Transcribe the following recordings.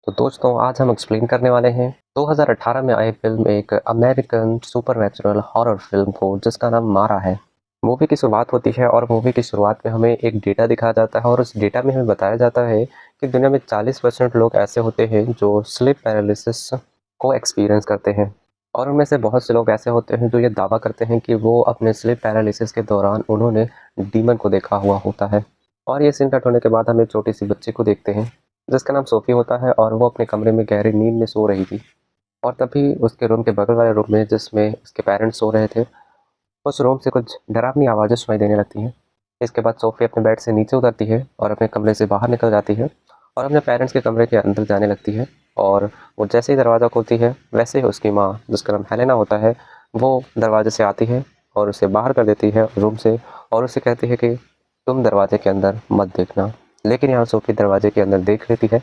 तो दोस्तों आज हम एक्सप्लेन करने वाले हैं 2018 में आई फिल्म एक अमेरिकन सुपरनैचुरल हॉरर फिल्म को जिसका नाम मारा है। मूवी की शुरुआत होती है और मूवी की शुरुआत में हमें एक डेटा दिखाया जाता है और उस डेटा में हमें बताया जाता है कि दुनिया में 40% लोग ऐसे होते हैं जो स्लीप पैरालिसिस को एक्सपीरियंस करते हैं और उनमें से बहुत से लोग ऐसे होते हैं जो ये दावा करते हैं कि वो अपने स्लीप पैरालिसिस के दौरान उन्होंने डीमन को देखा हुआ होता है। और ये सीन कट होने के बाद हम एक छोटी सी बच्ची को देखते हैं जिसका नाम सोफ़ी होता है और वो अपने कमरे में गहरी नींद में सो रही थी। और तभी उसके रूम के बगल वाले रूम में जिसमें उसके पेरेंट्स सो रहे थे, उस रूम से कुछ डरावनी आवाज़ें सुनाई देने लगती हैं। इसके बाद सोफ़ी अपने बेड से नीचे उतरती है और अपने कमरे से बाहर निकल जाती है और अपने पेरेंट्स के कमरे के अंदर जाने लगती है। और वो जैसे ही दरवाज़ा खोलती है वैसे ही उसकी माँ, जिसका नाम हेलेना होता है, वो दरवाजे से आती है और उसे बाहर कर देती है रूम से और उसे कहती है कि तुम दरवाजे के अंदर मत देखना। लेकिन यहाँ सोफ़ी दरवाजे के अंदर देख लेती है।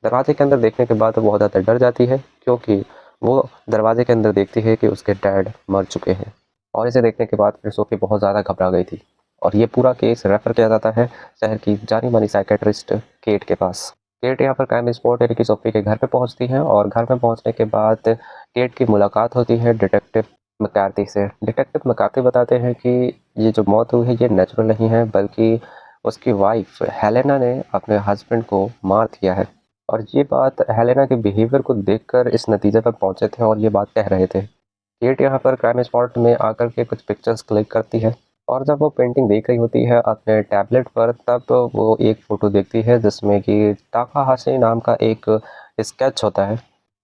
दरवाजे के अंदर देखने के बाद वो बहुत ज़्यादा डर जाती है क्योंकि वो दरवाजे के अंदर देखती है कि उसके डैड मर चुके हैं। और इसे देखने के बाद फिर सोफ़ी बहुत ज़्यादा घबरा गई थी और ये पूरा केस रेफ़र किया जाता है शहर की जानी-मानी साइकियाट्रिस्ट केट के पास। केट यहाँ पर क्राइम स्पॉट यानी कि सोफ़ी के घर पे पहुँचती है और घर में पहुँचने के बाद केट की मुलाकात होती है डिटेक्टिव मैकार्थी से। डिटेक्टिव मैकार्थी बताते हैं कि ये जो मौत हुई है ये नेचुरल नहीं है बल्कि उसकी वाइफ़ हेलेना ने अपने हस्बैंड को मार दिया है। और ये बात हेलेना के बिहेवियर को देखकर इस नतीजे पर पहुँचे थे और ये बात कह रहे थे। केट यहाँ पर क्राइम स्पॉट में आकर के कुछ पिक्चर्स क्लिक करती है और जब वो पेंटिंग देख रही होती है अपने टैबलेट पर तब वो एक फ़ोटो देखती है जिसमें कि ताकाहाशी नाम का एक स्केच होता है।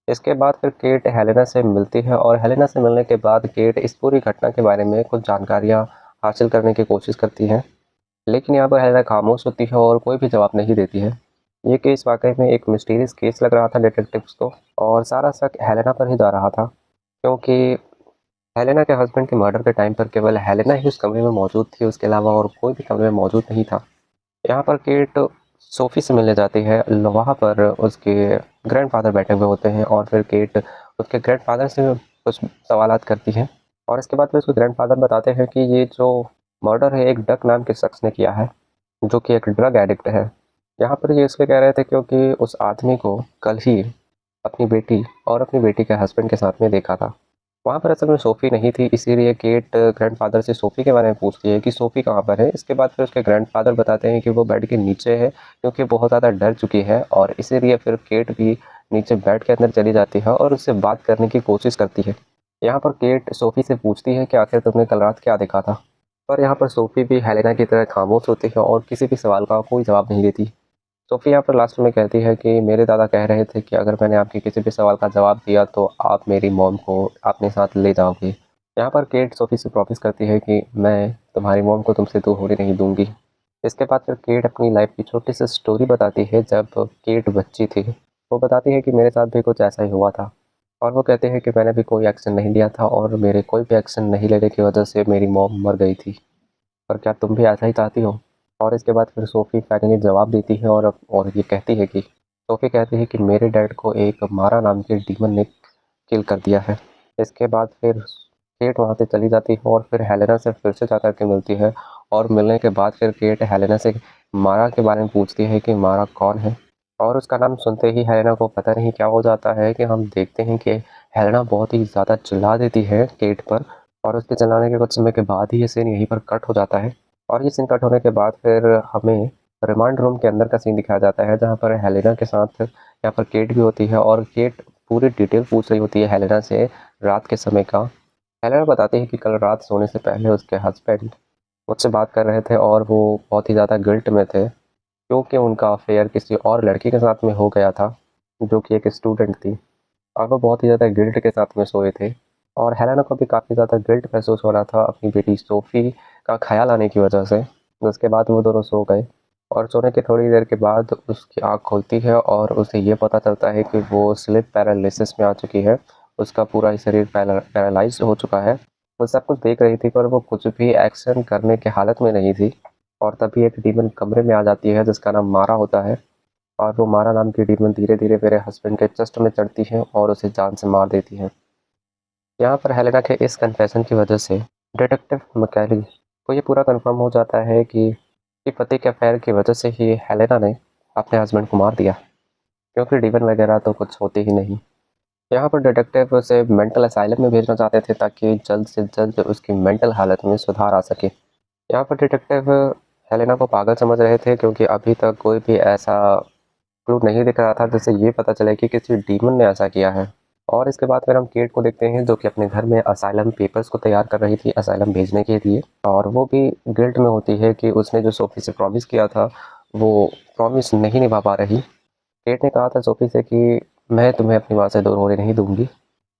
इसके बाद फिर केट हेलेना से मिलती है और हेलेना से मिलने के बाद केट इस पूरी घटना के बारे में कुछ जानकारियाँ हासिल करने की कोशिश करती है। लेकिन यहाँ पर हेलेना खामोश होती है और कोई भी जवाब नहीं देती है। ये केस वाक़ई में एक मिस्टीरियस केस लग रहा था डिटेक्टिव्स को और सारा शक हेलेना पर ही जा रहा था क्योंकि हेलेना के हस्बैंड के मर्डर के टाइम पर केवल हेलेना ही उस कमरे में मौजूद थी, उसके अलावा और कोई भी कमरे में मौजूद नहीं था। यहाँ पर केट सोफ़ी से मिलने जाती है। वहाँ पर उसके ग्रैंडफ़ादर बैठे हुए होते हैं और फिर केट उसके ग्रैंडफ़ादर से कुछ सवालात करती है और इसके बाद फिर उसके ग्रैंडफ़ादर बताते हैं कि ये जो मर्डर है एक डक नाम के शख्स ने किया है, जो कि एक ड्रग एडिक्ट है। यहाँ पर ये इसलिए कह रहे थे क्योंकि उस आदमी को कल ही अपनी बेटी और अपनी बेटी के हस्बैंड के साथ में देखा था। वहाँ पर असल में सोफ़ी नहीं थी, इसीलिए केट ग्रैंडफ़ादर से सोफ़ी के बारे में पूछती है कि सोफ़ी कहाँ पर है? इसके बाद फिर उसके ग्रैंडफ़ादर बताते हैं कि वो बेड के नीचे है क्योंकि बहुत ज़्यादा डर चुकी है और इसीलिए फिर केट भी नीचे बेड के अंदर चली जाती है और उससे बात करने की कोशिश करती है। यहाँ पर केट सोफ़ी से पूछती है कि आखिर तुमने कल रात क्या देखा था? पर यहाँ पर सोफ़ी भी हेलेना की तरह खामोश होती है और किसी भी सवाल का कोई जवाब नहीं देती। सोफ़ी यहाँ पर लास्ट में कहती है कि मेरे दादा कह रहे थे कि अगर मैंने आपके किसी भी सवाल का जवाब दिया तो आप मेरी मॉम को अपने साथ ले जाओगे। यहाँ पर केट सोफ़ी से प्रॉमिस करती है कि मैं तुम्हारी मॉम को तुमसे दूर होने नहीं दूँगी। इसके बाद फिर केट अपनी लाइफ़ की छोटी सी स्टोरी बताती है जब केट बच्ची थी। वो बताती है कि मेरे साथ भी कुछ ऐसा ही हुआ था और वो कहते हैं कि मैंने भी कोई एक्शन नहीं लिया था और मेरे कोई भी एक्शन नहीं लेने की वजह से मेरी मॉम मर गई थी। पर क्या तुम भी ऐसा ही चाहती हो? और इसके बाद फिर सोफ़ी फाइनली जवाब देती है और ये कहती है कि सोफ़ी कहती है कि मेरे डैड को एक मारा नाम के डीमन ने किल कर दिया है। इसके बाद फिर केट वहाँ से चली जाती है और फिर हेलेना से फिर से जाकर के मिलती है और मिलने के बाद फिर केट हेलेना से मारा के बारे में पूछती है कि मारा कौन है? और उसका नाम सुनते ही हेलेना को पता नहीं क्या हो जाता है कि हम देखते हैं कि हेलेना बहुत ही ज़्यादा चिल्ला देती है केट पर और उसके चिल्लाने के कुछ समय के बाद ही ये सीन यहीं पर कट हो जाता है। और ये सीन कट होने के बाद फिर हमें रिमांड रूम के अंदर का सीन दिखाया जाता है जहाँ पर हेलेना के साथ यहाँ पर केट भी होती है और केट पूरी डिटेल पूछ रही होती है हेलेना से रात के समय का। हेलेना बताती है कि कल रात सोने से पहले उसके हस्बैंड मुझसे बात कर रहे थे और वो बहुत ही ज़्यादा गिल्ट में थे क्योंकि उनका अफेयर किसी और लड़की के साथ में हो गया था जो कि एक स्टूडेंट थी और वो बहुत ही ज़्यादा गिल्ट के साथ में सोए थे। और हेलेना को भी काफ़ी ज़्यादा गिल्ट महसूस हो रहा था अपनी बेटी सोफ़ी का ख़्याल आने की वजह से। उसके बाद वो दोनों सो गए और सोने के थोड़ी देर के बाद उसकी आँख खुलती है और उसे ये पता चलता है कि वो स्लीप पैरालिसिस में आ चुकी है। उसका पूरा ही शरीर पैरालाइज़ हो चुका है। वो सब कुछ देख रही थी पर वो कुछ भी एक्शन करने की हालत में नहीं थी और तभी एक डीमन कमरे में आ जाती है जिसका नाम मारा होता है और वो मारा नाम की डीमन धीरे-धीरे मेरे हस्बैंड के चेस्ट में चढ़ती है और उसे जान से मार देती है। यहाँ पर हेलेना के इस कन्फेशन की वजह से डिटेक्टिव मैकेली को ये पूरा कन्फर्म हो जाता है कि पति के अफेयर की वजह से ही हेलेना ने अपने हस्बैंड को मार दिया क्योंकि डीमन वगैरह तो कुछ होते ही नहीं। यहाँ पर डिटेक्टिव उसे मेंटल असाइलम में भेजना चाहते थे ताकि जल्द से जल्द उसकी मेंटल हालत में सुधार आ सके। यहाँ पर डिटेक्टिव हेलेना को पागल समझ रहे थे क्योंकि अभी तक कोई भी ऐसा क्लू नहीं दिख रहा था जिससे ये पता चले कि किसी डीमन ने ऐसा किया है। और इसके बाद फिर हम केट को देखते हैं जो कि अपने घर में असाइलम पेपर्स को तैयार कर रही थी असाइलम भेजने के लिए, और वो भी गिल्ट में होती है कि उसने जो सोफी से प्रॉमिस किया था वो प्रॉमिस नहीं निभा पा रही। केट ने कहा था सोफी से कि मैं तुम्हें अपनी माँ से दूर होने नहीं दूंगी,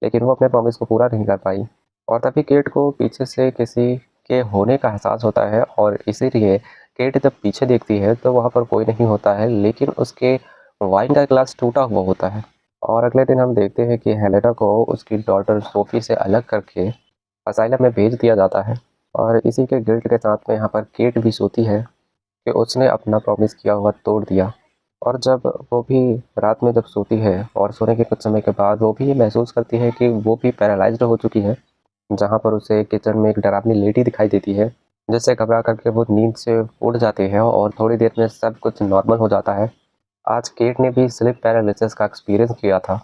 लेकिन वो अपने प्रॉमिस को पूरा नहीं कर पाई। और तभी केट को पीछे से किसी के होने का एहसास होता है और इसीलिए केट जब पीछे देखती है तो वहाँ पर कोई नहीं होता है, लेकिन उसके वाइन का ग्लास टूटा हुआ होता है। और अगले दिन हम देखते हैं कि हेलेना को उसकी डॉटर सोफी से अलग करके असाइलम में भेज दिया जाता है। और इसी के गिल्ट के साथ में यहाँ पर केट भी सोती है कि उसने अपना प्रॉमिस किया हुआ तोड़ दिया। और जब वो भी रात में जब सोती है और सोने के कुछ समय के बाद वो भी ये महसूस करती है कि वो भी पैरालाइज्ड हो चुकी है, जहाँ पर उसे किचन में एक डरावनी लेडी दिखाई देती है, जिससे घबरा करके वो नींद से उठ जाती है और थोड़ी देर में सब कुछ नॉर्मल हो जाता है। आज केट ने भी स्लिप पैरालिसिस का एक्सपीरियंस किया था,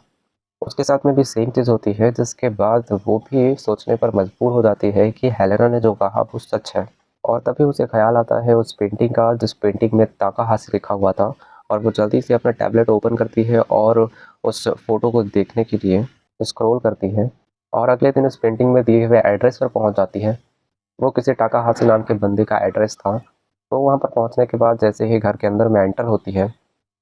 उसके साथ में भी सेम चीज़ होती है, जिसके बाद वो भी सोचने पर मजबूर हो जाती है कि हेलेना ने जो कहा वो सच है। और तभी उसे ख्याल आता है उस पेंटिंग का जिस पेंटिंग में ताकाहाशी लिखा हुआ था, और वो जल्दी से अपना टैबलेट ओपन करती है और उस फोटो को देखने के लिए स्क्रॉल करती है। और अगले दिन उस पेंटिंग में दिए हुए एड्रेस पर पहुंच जाती है। वो किसी ताकाहाशी नाम के बंदे का एड्रेस था। तो वहाँ पर पहुँचने के बाद जैसे ही घर के अंदर में एंटर होती है,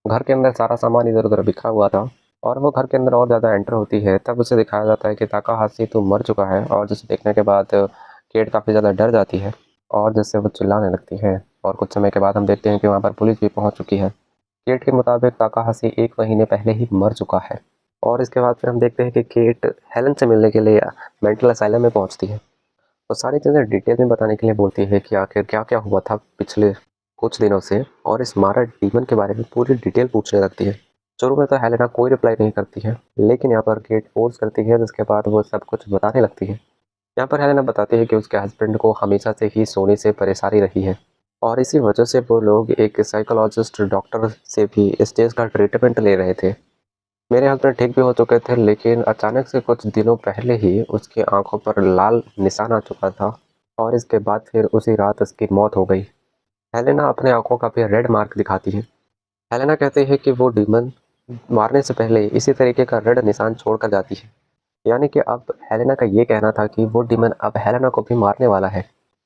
घर के अंदर सारा सामान इधर उधर बिखरा हुआ था। और वो घर के अंदर और ज़्यादा एंटर होती है तब उसे दिखाया जाता है कि ताकाहाशी तो मर चुका है, और जिसे देखने के बाद केट काफ़ी ज़्यादा डर जाती है और जिससे वो चिल्लाने लगती है। और कुछ समय के बाद हम देखते हैं कि वहाँ पर पुलिस भी पहुँच चुकी है। केट के मुताबिक ताकाहाशी 1 महीने पहले ही मर चुका है। और इसके बाद फिर हम देखते हैं कि केट हेलन से मिलने के लिए मेंटल असाइलम में पहुँचती है। तो सारी चीज़ें डिटेल में बताने के लिए बोलती है कि आखिर क्या क्या हुआ था पिछले कुछ दिनों से, और इस मारा डीमन के बारे में पूरी डिटेल पूछने लगती है। शुरू में तो हेलेना कोई रिप्लाई नहीं करती है, लेकिन यहाँ पर केट फोर्स करती है, जिसके बाद वो सब कुछ बताने लगती है। यहाँ पर हेलेना बताती है कि उसके हस्बैंड को हमेशा से ही सोने से परेशानी रही है, और इसी वजह से वो लोग एक साइकोलॉजिस्ट डॉक्टर से भी इस चीज़ का ट्रीटमेंट ले रहे थे। मेरे हस्बैंड ठीक भी हो चुके थे, लेकिन अचानक से कुछ दिनों पहले ही उसकी आंखों पर लाल निशान आ चुका था, और इसके बाद फिर उसी रात उसकी मौत हो गई। हेलेना अपने आंखों का भी रेड मार्क दिखाती है। हेलेना कहती है कि वो डीमन मारने से पहले इसी तरीके का रेड निशान छोड़कर जाती है। यानी कि अब हेलेना का ये कहना था कि वो डीमन अब हेलेना को भी मारने वाला है।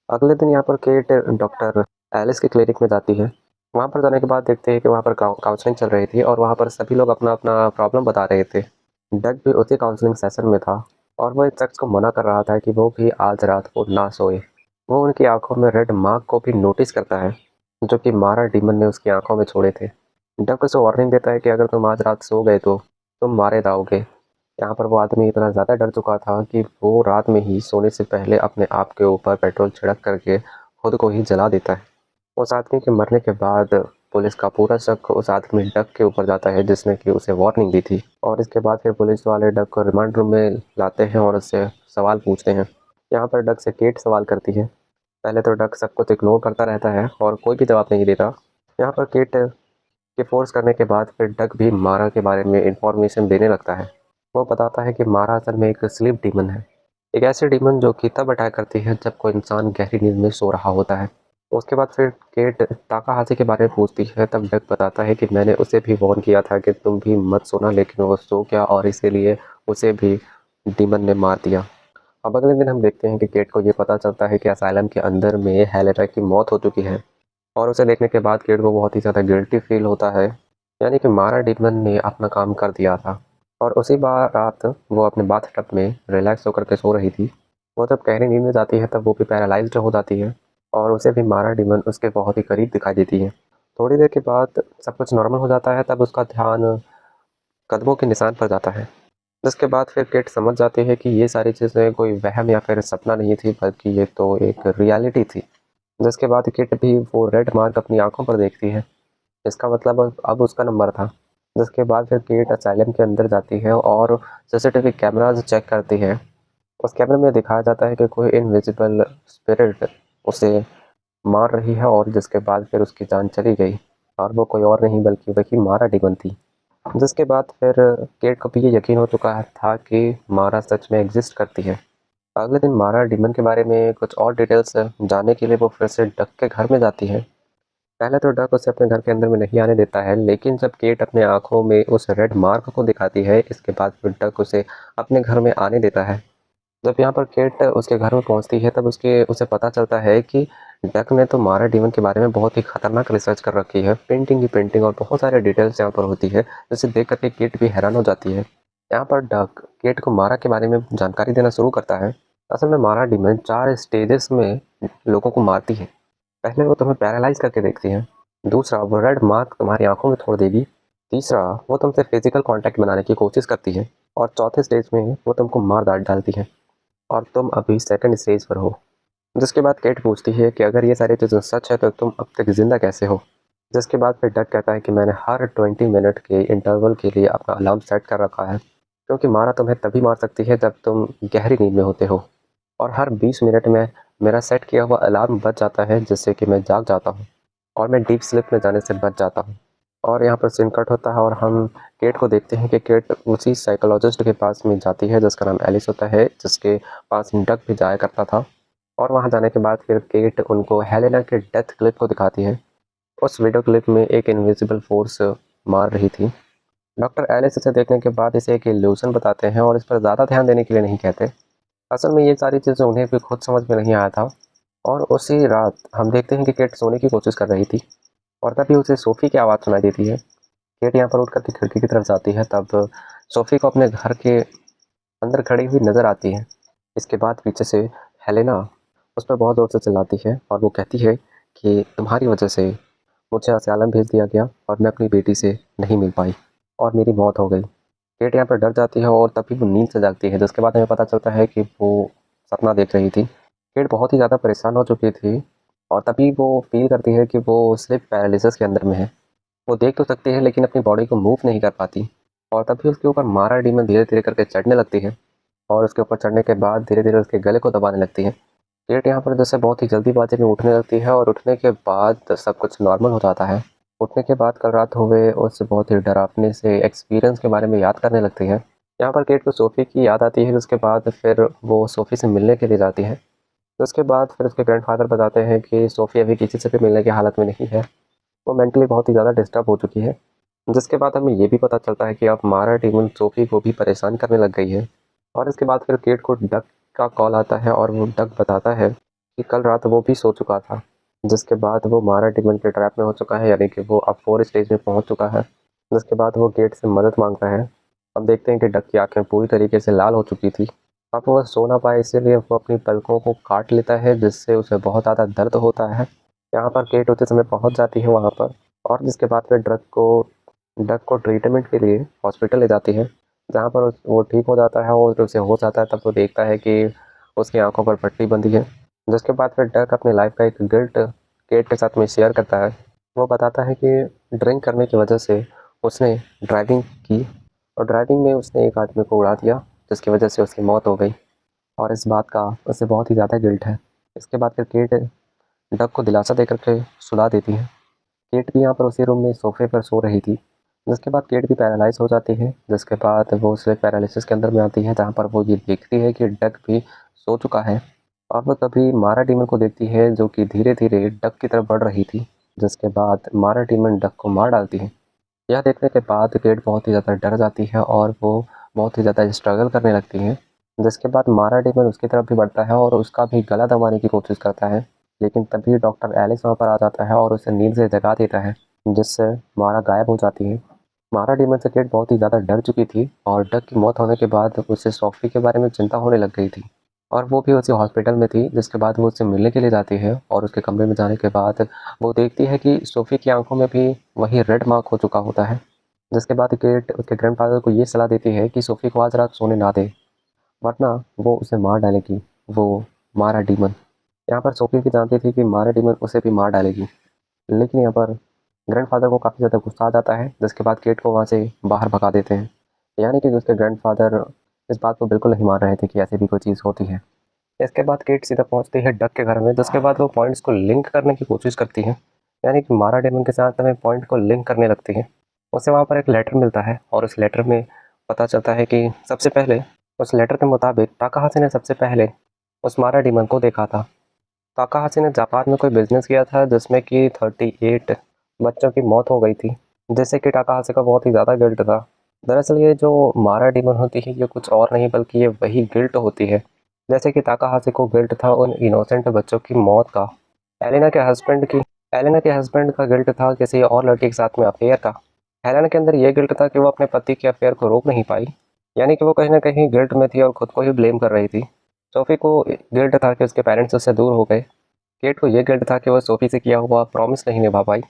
अगले दिन यहाँ पर केट डॉक्टर एलिस के क्लिनिक में जाती है। वहाँ पर जाने के बाद देखते हैं कि वहाँ पर काउंसलिंग चल रही थी, और वहाँ पर सभी लोग अपना अपना प्रॉब्लम बता रहे थे। डग भी उसी काउंसलिंग सेशन में था, और वो एक शख्स को मना कर रहा था कि वो भी आज रात को ना सोए। वो उनकी आंखों में रेड मार्क को भी नोटिस करता है, जो कि मारा डीमन ने उसकी आंखों में छोड़े थे। डग उसे वार्निंग देता है कि अगर तुम आज रात सो गए तो तुम मारे जाओगे। यहाँ पर वो आदमी इतना ज़्यादा डर चुका था कि वो रात में ही सोने से पहले अपने आप के ऊपर पेट्रोल छिड़क करके खुद को ही जला देता है। उस आदमी के मरने के बाद पुलिस का पूरा शक उस आदमी डग के ऊपर जाता है जिसने कि उसे वार्निंग दी थी। और इसके बाद फिर पुलिस वाले डग को रिमांड रूम में लाते हैं और उससे सवाल पूछते हैं। यहाँ पर डग से केट सवाल करती है। पहले तो डग सब कुछ इग्नोर करता रहता है और कोई भी जवाब नहीं देता। यहाँ पर केट के फोर्स करने के बाद फिर डग भी मारा के बारे में इंफॉर्मेशन देने लगता है। वो बताता है कि मारा असल में एक स्लीप डीमन है, एक ऐसी डीमन जो कि तब अटैक करती है जब कोई इंसान गहरी नींद में सो रहा होता है। उसके बाद फिर केट ताकाहाशी के बारे में पूछती है, तब डग बताता है कि मैंने उसे भी वार्न किया था कि तुम भी मत सोना, लेकिन वो सो गया और इसीलिए उसे भी डीमन ने मार दिया। अब अगले दिन हम देखते हैं कि केट को ये पता चलता है कि असाइलम के अंदर में हेलेना की मौत हो चुकी है, और उसे देखने के बाद केट को बहुत ही ज़्यादा गिल्टी फील होता है। यानी कि मारा डीमन ने अपना काम कर दिया था। और उसी बार रात वो अपने बाथटब में रिलैक्स होकर के सो रही थी। वो जब गहरी नींद में जाती है तब वो भी पैरालाइज्ड हो जाती है, और उसे भी मारा डीमन उसके बहुत ही करीब दिखाई देती है। थोड़ी देर के बाद सब कुछ नॉर्मल हो जाता है, तब उसका ध्यान कदमों के निशान पर जाता है। जिसके बाद फिर केट समझ जाती है कि ये सारी चीज़ें कोई वहम या फिर सपना नहीं थी, बल्कि ये तो एक रियलिटी थी। जिसके बाद किट भी वो रेड मार्क अपनी आंखों पर देखती है। इसका मतलब अब उसका नंबर था। जिसके बाद फिर केट असाइलम के अंदर जाती है और सीसीटीवी कैमराज चेक करती है। उस कैमरे में दिखाया जाता है कि कोई इनविजिबल स्पिरिट उसे मार रही है, और जिसके बाद फिर उसकी जान चली गई, और वो कोई और नहीं बल्कि वही मारा डीमन थी। जिसके बाद फिर केट को भी ये यकीन हो चुका था कि मारा सच में एग्जिस्ट करती है। अगले दिन मारा डीमन के बारे में कुछ और डिटेल्स जानने के लिए वो फिर से डक के घर में जाती है। पहले तो डक उसे अपने घर के अंदर में नहीं आने देता है, लेकिन जब केट अपने आंखों में उस रेड मार्क को दिखाती है, इसके बाद फिर डक उसे अपने घर में आने देता है। जब यहाँ पर केट उसके घर में पहुँचती है, तब उसे पता चलता है कि डक ने तो मारा डीमन के बारे में बहुत ही खतरनाक रिसर्च कर रखी है। पेंटिंग की पेंटिंग और बहुत सारे डिटेल्स यहाँ पर होती है, जिसे देख करके केट भी हैरान हो जाती है। यहाँ पर डक केट को मारा के बारे में जानकारी देना शुरू करता है। असल में मारा डीमन 4 स्टेजेस में लोगों को मारती है। पहले वो तुम्हें पैरालाइज करके देखती है। दूसरा, वो रेड मार्क तुम्हारी आंखों में छोड़ देगी। तीसरा, वो तुमसे फिजिकल कांटेक्ट बनाने की कोशिश करती है। और चौथे स्टेज में वो तुमको मार डालती है और तुम अभी सेकंड स्टेज पर हो। जिसके बाद केट पूछती है कि अगर ये सारी चीज़ें सच है तो तुम अब तक जिंदा कैसे हो। जिसके बाद फिर डक कहता है कि मैंने हर 20 मिनट के इंटरवल के लिए अपना अलार्म सेट कर रखा है, क्योंकि मारा तुम्हें तभी मार सकती है जब तुम गहरी नींद में होते हो। और हर 20 मिनट में मेरा सेट किया हुआ अलार्म बज जाता है, जिससे कि मैं जाग जाता हूँ और मैं डीप स्लीप में जाने से बच जाता हूँ। और यहाँ पर सीन कट होता है और हम केट को देखते हैं कि केट उसी साइकोलॉजिस्ट के पास में जाती है जिसका नाम एलिस होता है, जिसके पास डक भी जाया करता था। और वहाँ जाने के बाद फिर केट उनको हेलेना के डेथ क्लिप को दिखाती है। उस वीडियो क्लिप में एक इनविजिबल फोर्स मार रही थी। डॉक्टर एलिस इसे देखने के बाद इसे एक इल्यूजन बताते हैं और इस पर ज़्यादा ध्यान देने के लिए नहीं कहते। असल में ये सारी चीज़ें उन्हें भी खुद समझ में नहीं आया था। और उसी रात हम देखते हैं कि केट सोने की कोशिश कर रही थी और तभी उसे सोफ़ी की आवाज़ सुनाई देती है। केट यहाँ पर उठ करके खिड़की की तरफ जाती है, तब सोफ़ी को अपने घर के अंदर खड़ी हुई नज़र आती है। इसके बाद पीछे से हेलेना उस पर बहुत ज़ोर से चिल्लाती है और वो कहती है कि तुम्हारी वजह से मुझे अस्यालम भेज दिया गया और मैं अपनी बेटी से नहीं मिल पाई और मेरी मौत हो गई। केट यहाँ पर डर जाती है और तभी वो नींद से जागती है, जिसके बाद हमें पता चलता है कि वो सपना देख रही थी। केट बहुत ही ज़्यादा परेशान हो चुकी थी और तभी वो फील करती है कि वो स्लिप पैरालिसिस के अंदर में है। वो देख तो सकती है लेकिन अपनी बॉडी को मूव नहीं कर पाती। और तभी उसके ऊपर मारा डीमन धीरे धीरे करके चढ़ने लगती है और उसके ऊपर चढ़ने के बाद धीरे धीरे उसके गले को दबाने लगती है। केट यहाँ पर जैसे बहुत ही जल्दीबाजी में उठने लगती है और उठने के बाद सब कुछ नॉर्मल हो जाता है। उठने के बाद कल रात हुए उस बहुत ही डरावने से एक्सपीरियंस के बारे में याद करने लगती है। यहाँ पर केट को सोफ़ी की याद आती है, जिसके बाद फिर वो सोफ़ी से मिलने के लिए जाती है। तो उसके बाद फिर उसके ग्रैंडफादर बताते हैं कि सोफ़ी अभी किसी से भी मिलने की हालत में नहीं है। वो मेंटली बहुत ही ज़्यादा डिस्टर्ब हो चुकी है। जिसके बाद हमें ये भी पता चलता है कि अब मारा डीमन सोफ़ी को भी परेशान करने लग गई है। और इसके बाद फिर केट को डक का कॉल आता है और वो डक बताता है कि कल रात वो भी सो चुका था। जिसके बाद वो मारा डीमन के ट्रैप में हो चुका है, यानी कि वो अब 4 स्टेज में पहुंच चुका है। जिसके बाद वो गेट से मदद मांगता है। अब देखते हैं कि डक की आंखें पूरी तरीके से लाल हो चुकी थी। अब वो सो ना पाए, इसीलिए वो अपनी पलकों को काट लेता है, जिससे उसे बहुत ज़्यादा दर्द होता है। यहाँ पर केट उसी समय पहुँच जाती है वहाँ पर। और जिसके बाद फिर डक को ट्रीटमेंट के लिए हॉस्पिटल ले जाती है, जहाँ पर वो ठीक हो जाता है और उसे हो जाता है। तब वो देखता है कि उसकी आंखों पर पट्टी बंधी है। जिसके बाद फिर डक अपनी लाइफ का एक गिल्ट केट के साथ में शेयर करता है। वो बताता है कि ड्रिंक करने की वजह से उसने ड्राइविंग की और ड्राइविंग में उसने एक आदमी को उड़ा दिया, जिसकी वजह से उसकी मौत हो गई और इस बात का उसे बहुत ही ज़्यादा गिल्ट है। इसके बाद फिर केट डक को दिलासा देकर के सुला देती है। केट भी यहाँ पर उसी रूम में सोफे पर सो रही थी। जिसके बाद केट भी पैरालाइज हो जाती है। जिसके बाद वो स्लीप पैरालिसिस के अंदर में आती है, जहाँ पर वो ये देखती है कि डक भी सो चुका है। और वो तभी मारा डीमन को देखती है, जो कि धीरे धीरे डक की तरफ बढ़ रही थी। जिसके बाद मारा डीमन डक को मार डालती है। यह देखने के बाद केट बहुत ही ज़्यादा डर जाती है और वो बहुत ही ज़्यादा स्ट्रगल करने लगती है। जिसके बाद मारा डीमन उसकी तरफ भी बढ़ता है और उसका भी गला दबाने की कोशिश करता है, लेकिन तभी डॉक्टर एलिस वहाँ पर आ जाता है और उसे नींद से जगा देता है, जिससे मारा गायब हो जाती है। मारा डीमन से केट बहुत ही ज़्यादा डर चुकी थी और डक की मौत होने के बाद उसे सोफी के बारे में चिंता होने लग गई थी और वो भी उसी हॉस्पिटल में थी। जिसके बाद वो उससे मिलने के लिए जाती है और उसके कमरे में जाने के बाद वो देखती है कि सोफ़ी की आंखों में भी वही रेड मार्क हो चुका होता है। जिसके बाद केट उसके ग्रैंडफादर को ये सलाह देती है कि सोफ़ी को आज रात सोने ना दे, वरना वो उसे मार डालेगी, वो मारा डीमन। यहाँ पर सोफ़ी भी जानती थी कि मारा डीमन उसे भी मार डालेगी, लेकिन यहाँ पर ग्रैंडफादर को काफ़ी ज़्यादा गुस्सा आ जाता है। जिसके बाद केट को वहाँ से बाहर भगा देते हैं, यानी कि उसके ग्रैंडफादर इस बात को बिल्कुल नहीं मान रहे थे कि ऐसी भी कोई चीज़ होती है। इसके बाद केट सीधा पहुंचती है डक के घर में। जिसके बाद वो पॉइंट्स को लिंक करने की कोशिश करती है, यानी कि मारा डेमन के साथ हमें पॉइंट को लिंक करने लगती है। उसे वहाँ पर एक लेटर मिलता है और उस लेटर में पता चलता है कि सबसे पहले उस लेटर के मुताबिक ताकाहाशी ने सबसे पहले उस मारा डीमन को देखा था। ताकाहाशी ने जापान में कोई बिजनेस किया था जिसमें कि 38 बच्चों की मौत हो गई थी, जिससे कि ताकाहाशी का बहुत ही ज़्यादा गिल्ट था। दरअसल ये जो मारा डीमन होती है ये कुछ और नहीं बल्कि ये वही गिल्ट होती है, जैसे कि ताकाहाशी को गिल्ट था उन इनोसेंट बच्चों की मौत का। एलेना के हस्बैंड की एलेना के हस्बैंड का गिल्ट था किसी और लड़के के साथ में अफेयर का। हेलेना के अंदर ये गिल्ट था कि वो अपने पति के अफेयर को रोक नहीं पाई, यानी कि वो कहीं ना कहीं गिल्ट में थी और खुद को ही ब्लेम कर रही थी। सोफी को गिल्ट था कि उसके पेरेंट्स उससे दूर हो गए। केट को ये गिल्ट था कि वो सोफी से किया हुआ प्रॉमिस नहीं निभा पाई।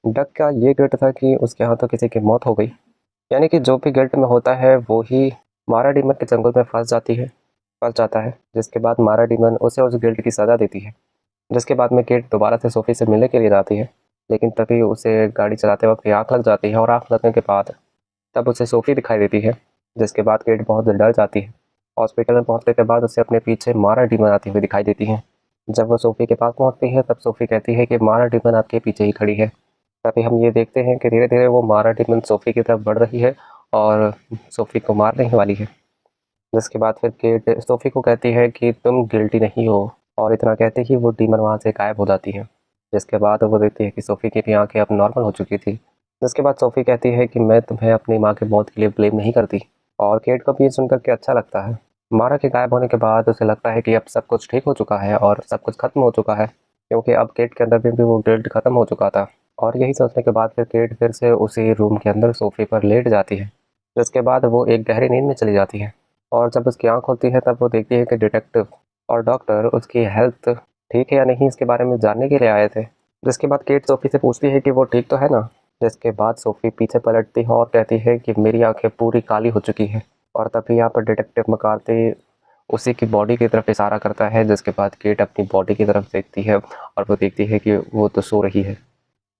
डक का ये गिल्ट था कि उसके हाथों किसी की मौत हो गई। यानी कि जो भी गिल्ट में होता है वो ही मारा डीमन के जंगल में फंस जाता है, जिसके बाद मारा डीमन उसे उस गिल्ट की सज़ा देती है। जिसके बाद में केट दोबारा से सोफी से मिलने के लिए जाती है, लेकिन तभी उसे गाड़ी चलाते वक्त आँख लग जाती है और आँख लगने के बाद तब उसे सोफी दिखाई देती है, जिसके बाद केट बहुत डर जाती है। हॉस्पिटल में पहुंचने के बाद उसे अपने पीछे मारा डीमन आती हुई दिखाई देती है। जब वो सोफी के पास पहुंचती है तब सोफी कहती है कि मारा डीमन आपके पीछे ही खड़ी है। तभी हम ये देखते हैं कि धीरे धीरे वो मारा डीमन सोफी की तरफ बढ़ रही है और सोफी को मारने ही वाली है। जिसके बाद फिर केट सोफी को कहती है कि तुम गिल्टी नहीं हो, और इतना कहते ही वो डीमन वहाँ से गायब हो जाती है। जिसके बाद वो देखती है कि सोफी की भी आंखें अब नॉर्मल हो चुकी थी। जिसके बाद सोफी कहती है कि मैं तुम्हें अपनी माँ की मौत के लिए ब्लेम नहीं करती, और केट को भी ये सुनकर के अच्छा लगता है। मारा के गायब होने के बाद उसे लगता है कि अब सब कुछ ठीक हो चुका है और सब कुछ खत्म हो चुका है, क्योंकि अब केट के अंदर भी वो गिल्ट खत्म हो चुका था। और यही सोचने के बाद फिर केट फिर से उसी रूम के अंदर सोफे पर लेट जाती है। जिसके बाद वो एक गहरी नींद में चली जाती है, और जब उसकी आँख खुलती है तब वो देखती है कि डिटेक्टिव और डॉक्टर उसकी हेल्थ ठीक है या नहीं इसके बारे में जानने के लिए आए थे। जिसके बाद केट सोफी से पूछती है कि वो ठीक तो है ना। जिसके बाद सोफी पीछे पलटती है और कहती है कि मेरी आंखें पूरी काली हो चुकी है। और तभी यहाँ पर डिटेक्टिव मकार्ती उसी की बॉडी की तरफ इशारा करता है। जिसके बाद केट अपनी बॉडी की तरफ देखती है और वो देखती है कि वो तो सो रही है,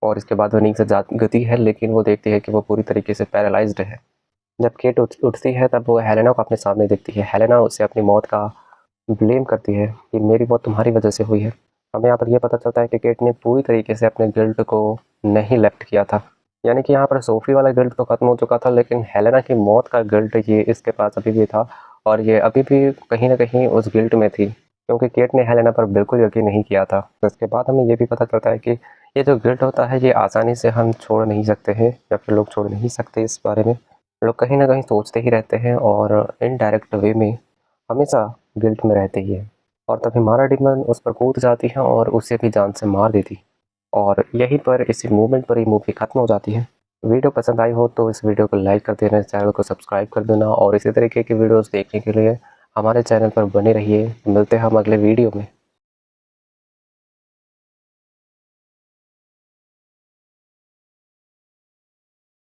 और इसके बाद वो नींद से जागती है, लेकिन वो देखती है कि वो पूरी तरीके से पैरालाइज्ड है। जब केट उठती है तब वो हेलेना को अपने सामने देखती है। हेलेना उसे अपनी मौत का ब्लेम करती है कि मेरी मौत तुम्हारी वजह से हुई है। हमें यहाँ पर यह पता चलता है कि केट ने पूरी तरीके से अपने गिल्ट को नहीं लेफ्ट किया था, यानी कि यहाँ पर सोफी वाला गिल्ट तो खत्म हो चुका था, लेकिन हेलेना की मौत का गिल्ट ये इसके पास अभी भी था, और ये अभी भी कहीं ना कहीं उस गिल्ट में थी, क्योंकि केट ने हेलेना पर बिल्कुल यकीन नहीं किया था। इसके बाद हमें ये भी पता चलता है कि ये जो गिल्ट होता है ये आसानी से हम छोड़ नहीं सकते हैं, या फिर लोग छोड़ नहीं सकते। इस बारे में लोग कहीं ना कहीं सोचते ही रहते हैं और इनडायरेक्ट वे में हमेशा गिल्ट में रहते ही हैं। और तभी मारा डीमन उस पर कूद जाती है और उसे भी जान से मार देती, और यहीं पर इसी मूवमेंट पर ही मूवी खत्म हो जाती है। वीडियो पसंद आई हो तो इस वीडियो को लाइक कर देना, चैनल को सब्सक्राइब कर देना, और इसी तरीके की वीडियोस देखने के लिए हमारे चैनल पर बने रहिए। मिलते हैं हम अगले वीडियो में।